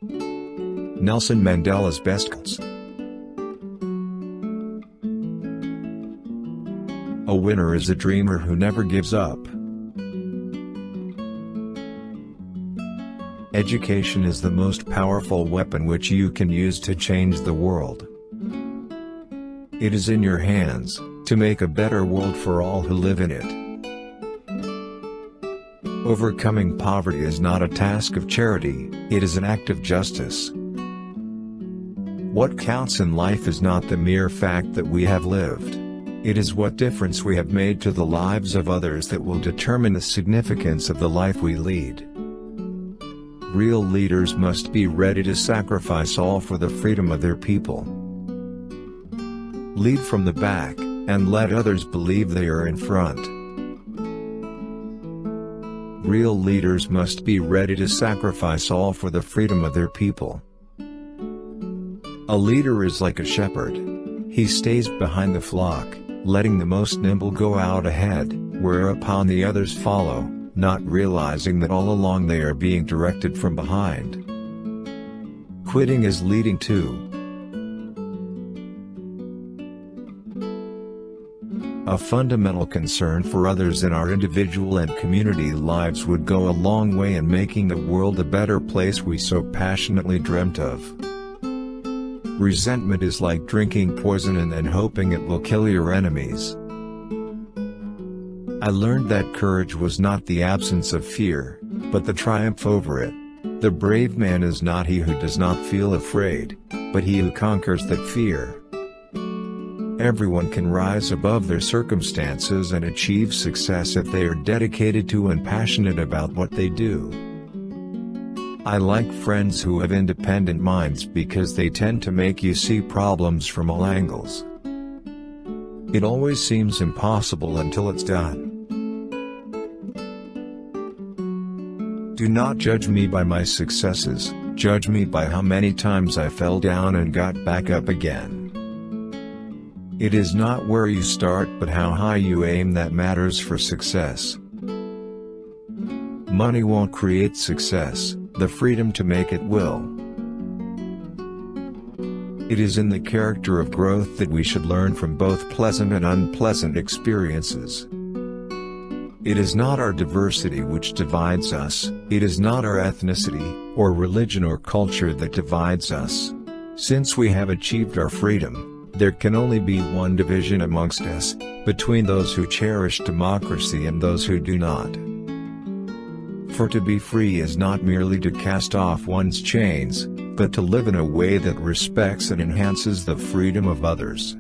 Nelson Mandela's best quotes. A winner is a dreamer who never gives up. Education is the most powerful weapon which you can use to change the world. It is in your hands, to make a better world for all who live in it. Overcoming poverty is not a task of charity, it is an act of justice. What counts in life is not the mere fact that we have lived. It is what difference we have made to the lives of others that will determine the significance of the life we lead. Real leaders must be ready to sacrifice all for the freedom of their people. Lead from the back, and let others believe they are in front. Real leaders must be ready to sacrifice all for the freedom of their people. A leader is like a shepherd. He stays behind the flock, letting the most nimble go out ahead, whereupon the others follow, not realizing that all along they are being directed from behind. Quitting is leading too. A fundamental concern for others in our individual and community lives would go a long way in making the world a better place we so passionately dreamt of. Resentment is like drinking poison and then hoping it will kill your enemies. I learned that courage was not the absence of fear, but the triumph over it. The brave man is not he who does not feel afraid, but he who conquers that fear. Everyone can rise above their circumstances and achieve success if they are dedicated to and passionate about what they do. I like friends who have independent minds because they tend to make you see problems from all angles. It always seems impossible until it's done. Do not judge me by my successes, judge me by how many times I fell down and got back up again. It is not where you start but how high you aim that matters for success. Money won't create success, the freedom to make it will. It is in the character of growth that we should learn from both pleasant and unpleasant experiences. It is not our diversity which divides us, it is not our ethnicity, or religion or culture that divides us. Since we have achieved our freedom, there can only be one division amongst us, between those who cherish democracy and those who do not. For to be free is not merely to cast off one's chains, but to live in a way that respects and enhances the freedom of others.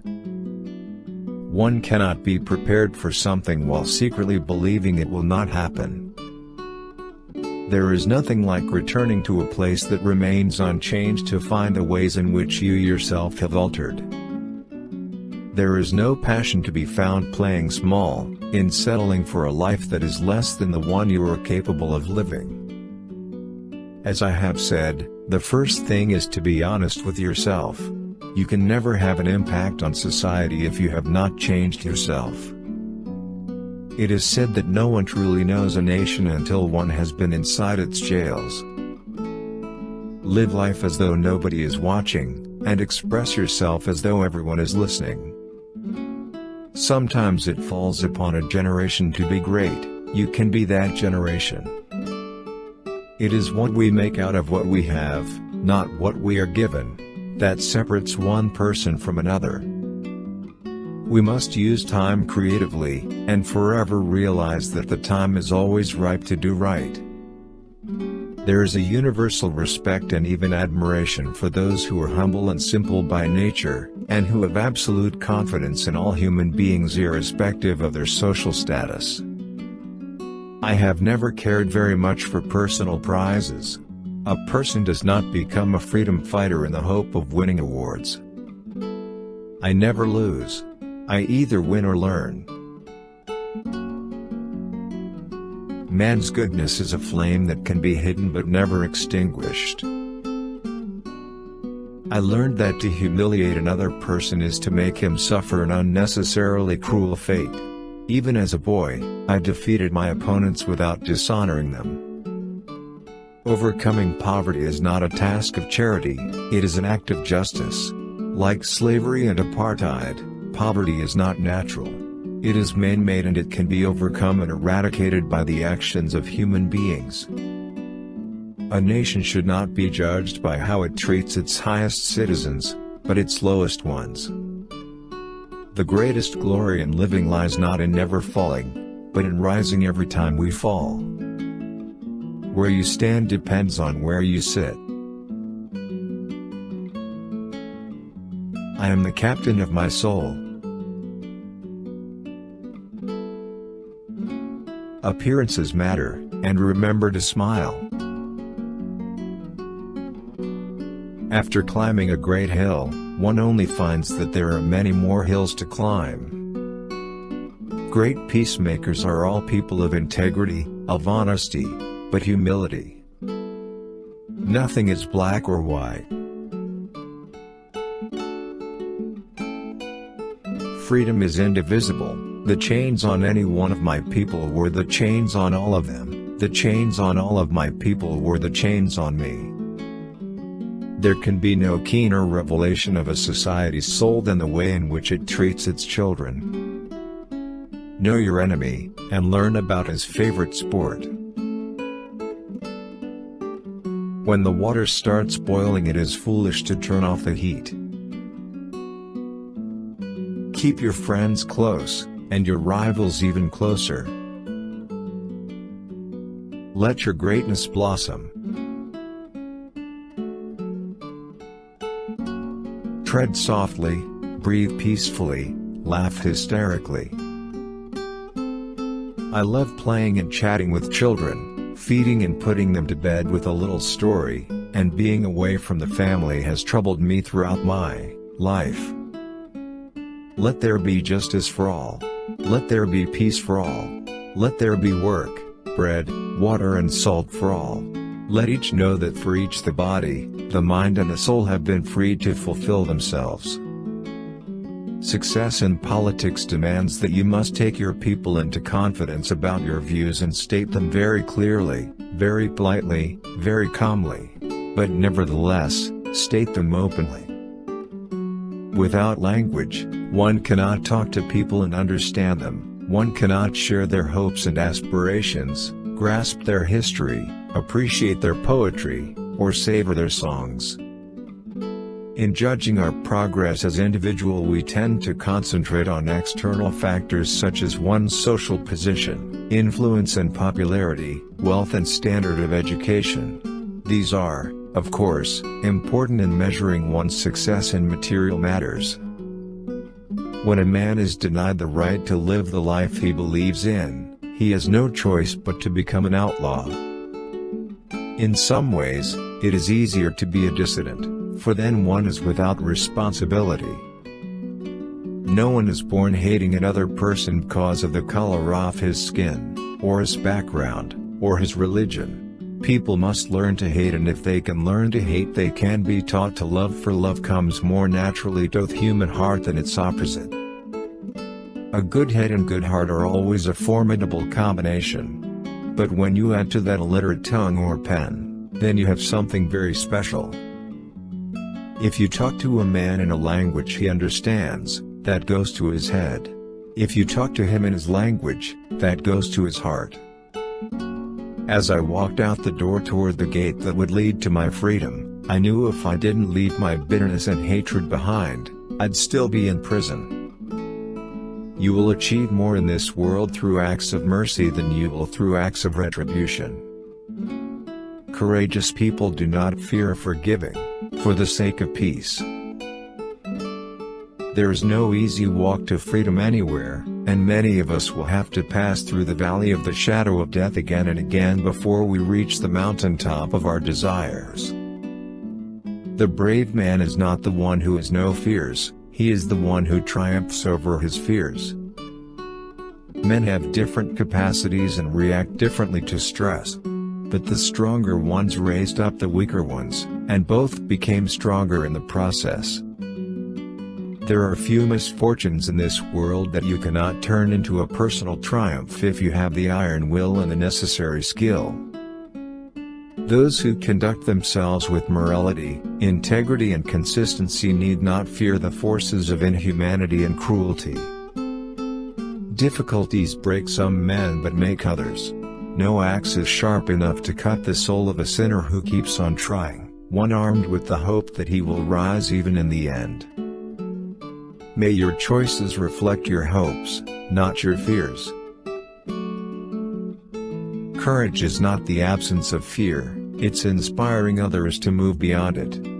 One cannot be prepared for something while secretly believing it will not happen. There is nothing like returning to a place that remains unchanged to find the ways in which you yourself have altered. There is no passion to be found playing small, in settling for a life that is less than the one you are capable of living. As I have said, the first thing is to be honest with yourself. You can never have an impact on society if you have not changed yourself. It is said that no one truly knows a nation until one has been inside its jails. Live life as though nobody is watching, and express yourself as though everyone is listening. Sometimes it falls upon a generation to be great. You can be that generation. It is what we make out of what we have, not what we are given, that separates one person from another. We must use time creatively, and forever realize that the time is always ripe to do right. There is a universal respect and even admiration for those who are humble and simple by nature, and who have absolute confidence in all human beings irrespective of their social status. I have never cared very much for personal prizes. A person does not become a freedom fighter in the hope of winning awards. I never lose. I either win or learn. Man's goodness is a flame that can be hidden but never extinguished. I learned that to humiliate another person is to make him suffer an unnecessarily cruel fate. Even as a boy, I defeated my opponents without dishonoring them. Overcoming poverty is not a task of charity, it is an act of justice. Like slavery and apartheid, poverty is not natural. It is man-made and it can be overcome and eradicated by the actions of human beings. A nation should not be judged by how it treats its highest citizens, but its lowest ones. The greatest glory in living lies not in never falling, but in rising every time we fall. Where you stand depends on where you sit. I am the captain of my soul. Appearances matter, and remember to smile. After climbing a great hill, one only finds that there are many more hills to climb. Great peacemakers are all people of integrity, of honesty, but humility. Nothing is black or white. Freedom is indivisible. The chains on any one of my people were the chains on all of them. The chains on all of my people were the chains on me. There can be no keener revelation of a society's soul than the way in which it treats its children. Know your enemy, and learn about his favorite sport. When the water starts boiling, it is foolish to turn off the heat. Keep your friends close, and your rivals even closer. Let your greatness blossom. Tread softly, breathe peacefully, laugh hysterically. I love playing and chatting with children, feeding and putting them to bed with a little story, and being away from the family has troubled me throughout my life. Let there be justice for all. Let there be peace for all. Let there be work, bread, water and salt for all. Let each know that for each the body, the mind and the soul have been freed to fulfill themselves. Success in politics demands that you must take your people into confidence about your views and state them very clearly, very politely, very calmly. But nevertheless, state them openly. Without language, one cannot talk to people and understand them, one cannot share their hopes and aspirations, grasp their history, appreciate their poetry, or savor their songs. In judging our progress as individuals, we tend to concentrate on external factors such as one's social position, influence and popularity, wealth and standard of education. These are, of course, important in measuring one's success in material matters. When a man is denied the right to live the life he believes in, he has no choice but to become an outlaw. In some ways, it is easier to be a dissident, for then one is without responsibility. No one is born hating another person because of the color of his skin, or his background, or his religion. People must learn to hate, and if they can learn to hate, they can be taught to love, for love comes more naturally to the human heart than its opposite. A good head and good heart are always a formidable combination. But when you add to that a literate tongue or pen, then you have something very special. If you talk to a man in a language he understands, that goes to his head. If you talk to him in his language, that goes to his heart. As I walked out the door toward the gate that would lead to my freedom, I knew if I didn't leave my bitterness and hatred behind, I'd still be in prison. You will achieve more in this world through acts of mercy than you will through acts of retribution. Courageous people do not fear forgiving, for the sake of peace. There is no easy walk to freedom anywhere, and many of us will have to pass through the valley of the shadow of death again and again before we reach the mountaintop of our desires. The brave man is not the one who has no fears, he is the one who triumphs over his fears. Men have different capacities and react differently to stress. But the stronger ones raised up the weaker ones, and both became stronger in the process. There are few misfortunes in this world that you cannot turn into a personal triumph if you have the iron will and the necessary skill. Those who conduct themselves with morality, integrity and consistency need not fear the forces of inhumanity and cruelty. Difficulties break some men but make others. No axe is sharp enough to cut the soul of a sinner who keeps on trying, one armed with the hope that he will rise even in the end. May your choices reflect your hopes, not your fears. Courage is not the absence of fear, it's inspiring others to move beyond it.